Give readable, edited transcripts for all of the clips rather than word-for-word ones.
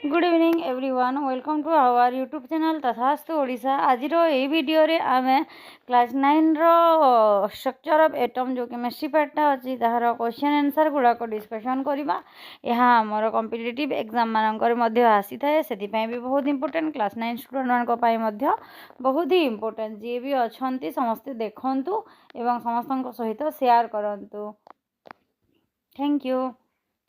Good evening everyone welcome to our YouTube channel Tathastu Odisha. आज ये वीडियो रे आमे क्लास 9 रो स्ट्रक्चर ऑफ एटम जो केमिस्ट्री पार्टा अच्छी तार क्वेश्चन आंसर गुड़ाक डिस्कसन करवा। यह आमर कॉम्पिटिटिव एग्जाम मानकर आसी थाए से भी बहुत इंपोर्टेंट क्लास 9 स्टूडेंट मानक बहुत ही इंपोर्टेंट। जी भी अच्छा समस्ते देखु एवं समस्त सहित शेयर करूँ। Thank you.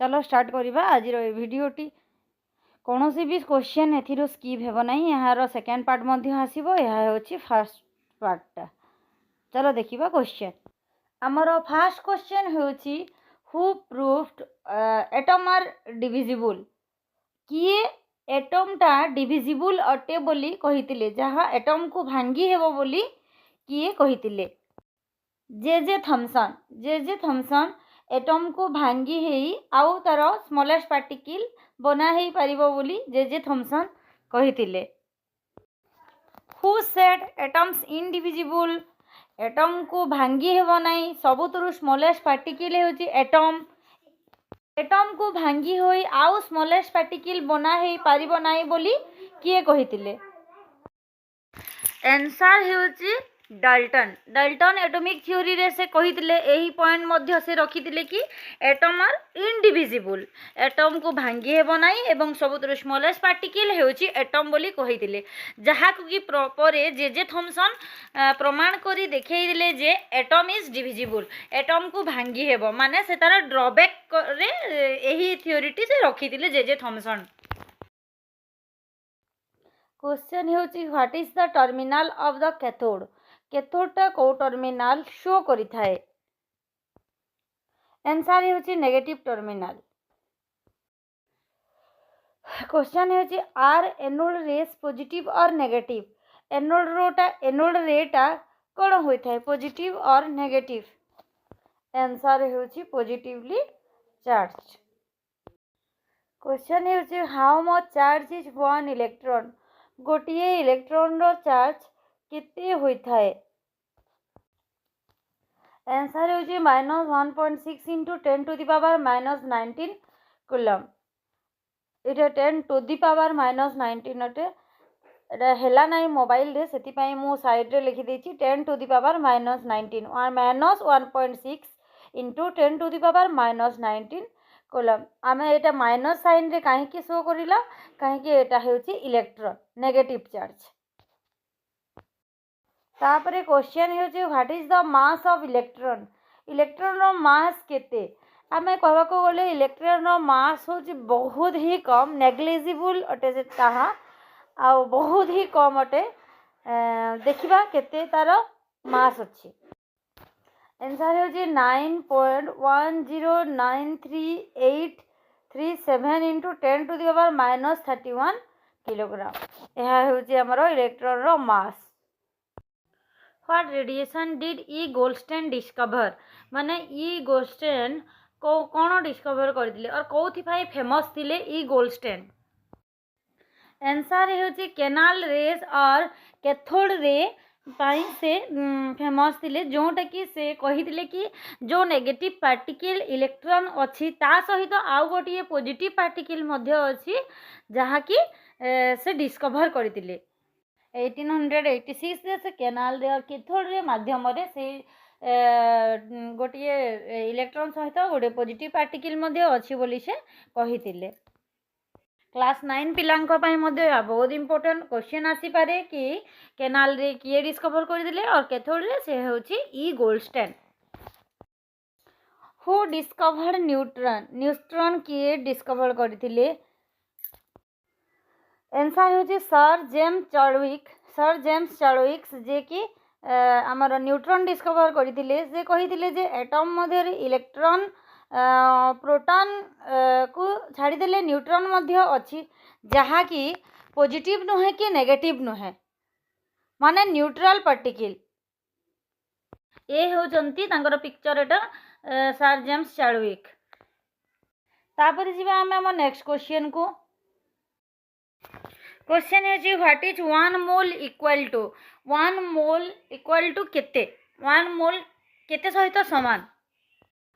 चलो स्टार्ट करवा आज भिडटी। कौन सी भी क्वेश्चन एथिरो स्किप हेबो नहीं। यार सेकेंड पार्ट मध्य आसीबो। यह होची फर्स्ट पार्ट। चलो देखिबा क्वेश्चन। हमर फर्स्ट क्वेश्चन होची who proved atom are divisible. किए एटम टा डिविजिबल अटे बोली कहितिले, जहाँ एटम को भांगी हेबो बोली किए कहितिले? J Thomson. J Thomson atom को भांगी हेई आउ तार स्मॉलेस्ट पार्टिकल बना हेई परिबो बोली जे थॉमसन कहितिले। Who said atoms indivisible. Atom को भांगी हेबो नाही, सबुतरु स्मॉलेस्ट पार्टिकल हेउची एटम। एटम को भांगी होई आउ स्मॉलेस्ट पार्टिकल बना हेई परिबो नाही बोली किए कहितिले? आंसर हेउची डाल्टन। डाल्टन एटॉमिक थ्योरी रे से कहितिले, एही पॉइंट मध्य से रखितिले कि एटम आर इनडिविजिबल। एटम को भांगी हेबो नाही एवं सबुतरु स्मॉलेस्ट पार्टिकल हेउची एटम बोली कहितिले, जहा कि परे जे थॉमसन प्रमाण करी देखैदिले जे एटम इज डिविजिबल। एटम को भांगी हेबो माने से तार ड्रॉबैक रे एही थ्योरीटी से रखितिले जे थॉमसन। क्वेश्चन हेउची what is the terminal of the cathode. कैथोडटा को टर्मिनल शो करि थाए? आंसर हेउची नेगेटिव टर्मिनल। क्वेश्चन हेउची आर एनोड रेस पॉजिटिव और नेगेटिव। एनोड रेटा कोन होई थाए, पॉजिटिव और नेगेटिव? आंसर हेउची पॉजिटिवली चार्ज। क्वेश्चन हेउची how much charge is one electron. गोटिए इलेक्ट्रॉन रो चार्ज केते होई थाए? आंसर होची -1.6 into 10 to the power -19 coulomb. इटा 10 टू द पावर -19 अटे। एटा हेला नाही मोबाइल रे, सेति पई मु साइड रे लिखि देछि 10 टू द पावर -19 और -1.6 into 10 to the power -19 coulomb. आमे एटा माइनस साइन रे काहे कि शो करिला, काहे कि एटा हेउची इलेक्ट्रॉन नेगेटिव चार्ज। तापरे क्वेश्चन हेउची what is the mass of electron. Electron रो मास केते? आमे कहबा को बोले इलेक्ट्रॉन रो मास होची बहुत ही कम, नेग्लिजिबल अटे जे ताहा आ बहुत ही कम अटे। देखिबा केते तार मास अछि। आंसर हेउची 9.1093837 into 10 to the power -31 kilogram. यह हेउची हमरो इलेक्ट्रॉन रो mass. What radiation did E Goldstein discover. माने ई गोल्डस्टेन को कौन डिस्कवर करथिले और कोथि फाई फेमस थिले ई गोल्डस्टेन? आंसर हेउची कैनाल रेस और कैथोड रे पाई से फेमस थिले, जोटा कि से कहिथिले कि जो नेगेटिव पार्टिकल इलेक्ट्रॉन अछि ता सहित आउ गोटिए पॉजिटिव पार्टिकल मध्य अछि, जहा कि से डिस्कवर करथिले 1886 रे। से कैनाल रे और कैथोड रे माध्यम रे से गोटिए इलेक्ट्रॉन सहित गोटे पॉजिटिव पार्टिकल मध्य अछि बोली से कहिथिले। क्लास 9 पिलांको पाई मध्य बहुत इंपोर्टेंट क्वेश्चन आसी पारे कि कैनाल रे किए डिस्कवर करथिले और कैथोड रे से होची E Goldstein. Who discovered neutron. Neutron किए डिस्कवर करथिले? आंसर होची sir James Chadwick. Sir James Chadwick जे कि आमर न्यूट्रॉन डिस्कवर करथिले, से कहिथिले जे एटम मध्य इलेक्ट्रॉन प्रोटॉन को छाड़ी देले न्यूट्रॉन मध्य अछि, जहा कि पॉजिटिव नुहे कि नेगेटिव नुहे, माने न्यूट्रल पार्टिकल। ए होचंती तांकर पिक्चर एटा सर जेम्स चार्विक। तापर जिबा हम हम नेक्स्ट क्वेश्चन को। क्वेश्चन है what is 1 mole equal to. 1 mole equal to केते? 1 मोल केते सहित समान?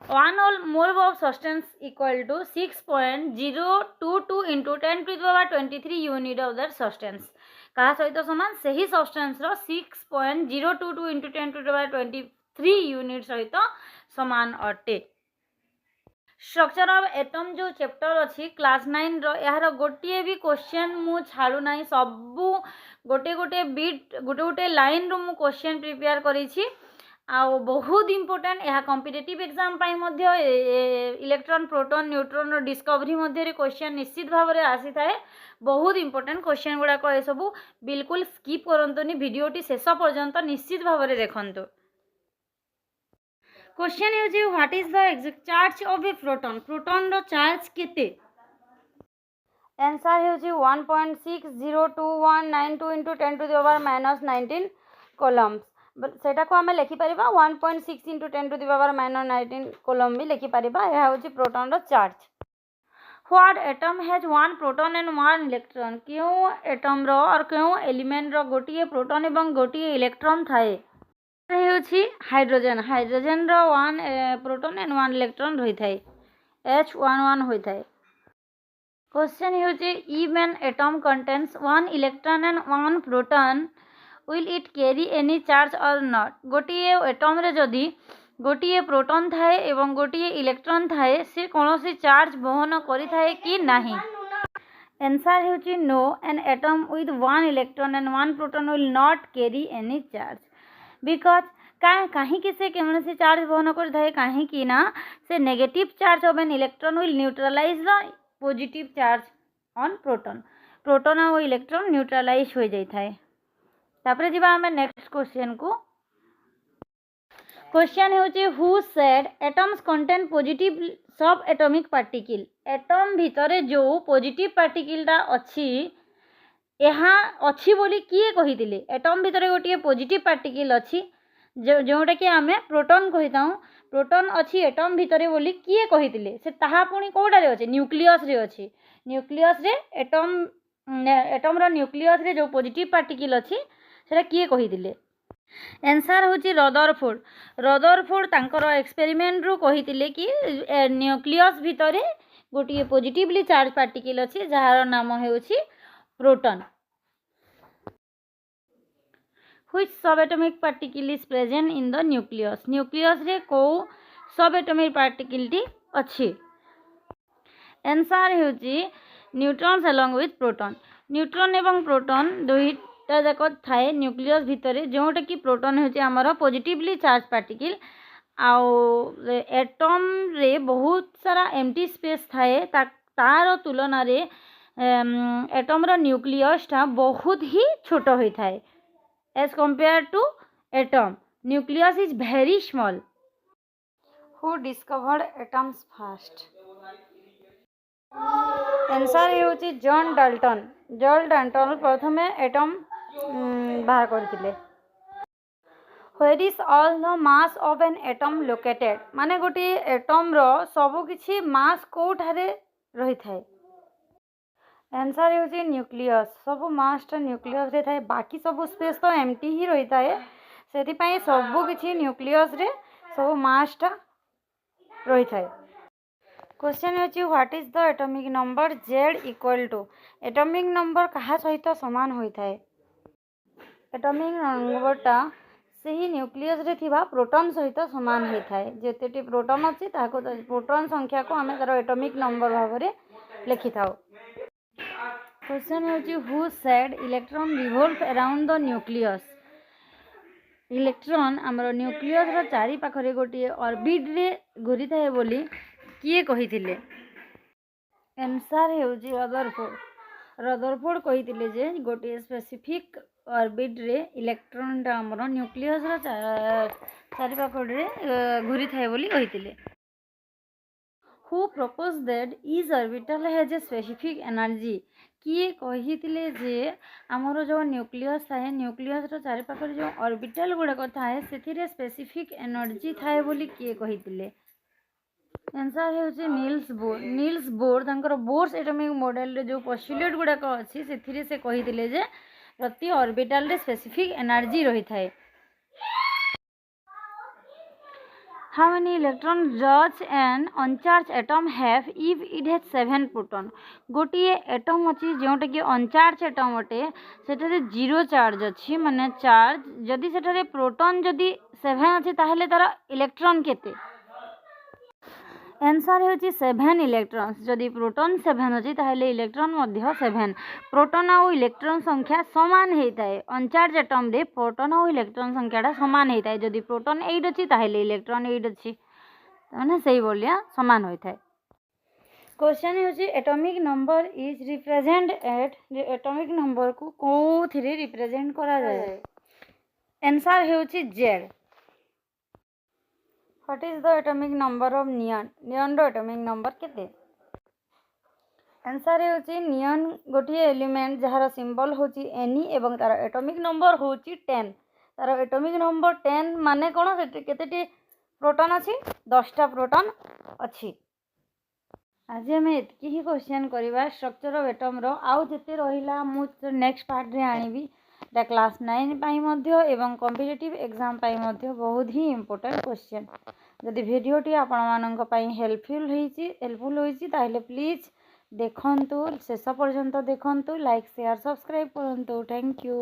1 mole of substance equal to 6.022 into 10 to the power 23 unit of that substance क्या सहित समान से ही substance row 6.022 into 10 to the power 23 unit सहित समान अटे। स्ट्रक्चर ऑफ एटम जो चैप्टर अच्छी क्लास 9 रो यार गोटे भी क्वेश्चन मु छाड़ू ना सबू गोटे गोटे बिट गोटे गोटे लाइन रो मु क्वेश्चन प्रिपेयर करी छी आ बहुत इंपोर्टेंट यह कॉम्पिटिटिव एग्जाम पाई मध्य इलेक्ट्रॉन प्रोटॉन न्यूट्रॉन रो डिस्कवरी मध्य क्वेश्चन निश्चित भाव में आसी थाए बहुत इंपोर्टेंट क्वेश्चन गुड़ाक ए सब बिल्कुल स्किप करंतुनी वीडियोटी शेष पर्यंत निश्चित भाव में देखंतु। क्वेश्चन है what is the exact charge of a proton proton रो चार्ज केते आंसर है 1.602192 into 10 to the power -19 coulombs सेटा को आम लिखिपर 1.6 into 10 to the power -19 coulomb भी लिखिपर यह हूँ प्रोटॉन रो charge. What atom has 1 proton and 1 electron क्यों एटम रो और क्यों एलिमेंट रो गोटे प्रोटॉन एवं गोटे इलेक्ट्रॉन थाए हाइड्रोजन हाइड्रोजन रो 1 प्रोटॉन एंड 1 इलेक्ट्रॉन रही थाए H11 होता है। क्वेश्चन है if an atom contains 1 electron and 1 proton will it carry any charge or not गोटे एटम रे जदि गोटे प्रोटॉन थाए एवं गोटे इलेक्ट्रॉन थाए से कौन सी चार्ज बहन करि थाए कि नहीं आंसर है no an atom with 1 electron and 1 proton will not carry any charge because कहीं से कौन सी चार्ज बहन कर कहीं ना से negative charge of an electron will neutralise the positive charge on proton proton और इलेक्ट्रॉन न्यूट्रलाइज हो जाए। तापर जी आम नेक्स्ट क्वेश्चन को क्वेश्चन है who said atoms contain positive subatomic particle atom भितर जो पॉजिटिव पार्टिकलटा अच्छी यहाँ अच्छी बोली किए कही एटम भितर गोटे पॉजिटिव पार्टिकल अच्छी जोटा कि आम प्रोटॉन कही था प्रोटॉन अच्छी एटम भितर बोली किए कही से ताहा पुणी कौटारे अच्छे न्यूक्लियस रे अच्छी न्यूक्लियस रे एटम रो न्यूक्लियस रे जो पॉजिटिव पार्टिकल अच्छी सेटा किए कही आंसर हूँ रदरफोर्ड रदरफोर्ड तांकर एक्सपेरिमेंट रू कही कि न्यूक्लियस भितर गोटे पॉजिटिवली चार्ज पार्टिकल अच्छी जार नाम है प्रोटॉन। व्हिच सब atomic particle is present in the nucleus nucleus रे को सब एटॉमिक पार्टिकल टी अच्छी आंसर हूँ neutrons along with proton neutron एवं प्रोटॉन दुईटा जाक थाए न्यूक्लियस भितर जोटा कि प्रोटॉन हूँ आमर पॉजिटिवली चार्ज पार्टिकल आउ एटम रे बहुत सारा एम्प्टी स्पेस थाए तार तुलन रे एटम रो न्यूक्लियसटा बहुत ही छोट होता है as compared to atom nucleus is very small who discovered atoms first answer हे जॉन डाल्टन प्रथम एटम बाहर करथिले। where is all the mass of an atom located माने गोटे एटम रो सब किछि मास कोठारे रही थाए आंसर है न्यूक्लियस सब मासटा न्यूक्लियस रे थाए बाकी सब स्पेस तो एम्प्टी ही रही थाए से सब किछि न्यूक्लियस रे सब मासटा रही थाए। क्वेश्चन है what is the atomic number Z equal to atomic number कहा सहित सामान होता है एटॉमिक नंबरटा से ही न्यूक्लियस रे थिबा प्रोटॉन सहित सामान होता है जेतेटी प्रोटॉन अच्छी प्रोटॉन संख्या को आम तार एटॉमिक नंबर भाव में लिखि था। क्वेश्चन है who said electron revolve around the nucleus electron आमर न्यूक्लियस रो चारि पाखरे गोटे ऑर्बिट रे घूरी थाए बोली किए कही आंसर है रदरफोर्ड कही जे गोटे स्पेसिफिक ऑर्बिट रे इलेक्ट्रॉन आमर न्यूक्लियस रो चारि पाखरे घूरी थाए बोली कही who propose that is orbital has a specific energy किए कही जे आमर जो न्यूक्लियस थाए न्यूक्लियस रो चारि पाखरे जो ऑर्बिटल गुड़ाक थाए से स्पेसिफिक एनर्जी थाए बोली किए कही आंसर है नील्स बोर तांकर बोर्स एटॉमिक मॉडल रे जो पोस्टुलेट गुड़ाक अच्छी से कही जे प्रति ऑर्बिटल रे स्पेसिफिक एनर्जी रही थाए। How many electrons does an uncharged atom have if it has 7 proton? गोटे एटम अच्छी जोटा कि अनचार्ज एटम अटे सेठारे 0 चार्ज अच्छी माने चार्ज जदि सेठारे प्रोटॉन जदि 7 अच्छी ताहले तार इलेक्ट्रॉन केते आंसर होची 7 इलेक्ट्रॉन्स जदि प्रोटॉन 7 अच्छी ताहले इलेक्ट्रॉन मध्य 7 प्रोटॉन आउ इलेक्ट्रॉन संख्या समान होता है अनचार्ज एटम रे प्रोटॉन आउ इलेक्ट्रॉन संख्याटा समान होता है जदि प्रोटॉन 8 अच्छी ताहले इलेक्ट्रॉन 8 अच्छी माने सही बोलिया समान होता है क्वेश्चन होची atomic number is represented atomic number को कोथिरे रिप्रेजेंट करा जाए आंसर होची Z what is the atomic number of neon neon रो एटॉमिक नंबर केते आंसर होची नियॉन गोटे एलिमेंट जहार सिंबल होची एनी एवं तार एटॉमिक नंबर होची 10 तार एटॉमिक नंबर 10 माने कोन सेटे केतेटी प्रोटॉन अछि 10टा प्रोटॉन अछि आज आम एतकी ही क्वेश्चन करवा स्ट्रक्चर ऑफ एटम रो आउ जते रहिला मु नेक्स्ट पार्ट रे आनिबी दा क्लास 9 पाई मध्य एवं कॉम्पिटिटिव एग्जाम पाई मध्य बहुत ही इंपोर्टेंट क्वेश्चन जदि वीडियोटी आपण मानक पाई हेल्पफुल होईची ताहले प्लीज देखंतु शेष पर्यंत देखंतु लाइक शेयर सब्सक्राइब करंतु थैंक यू।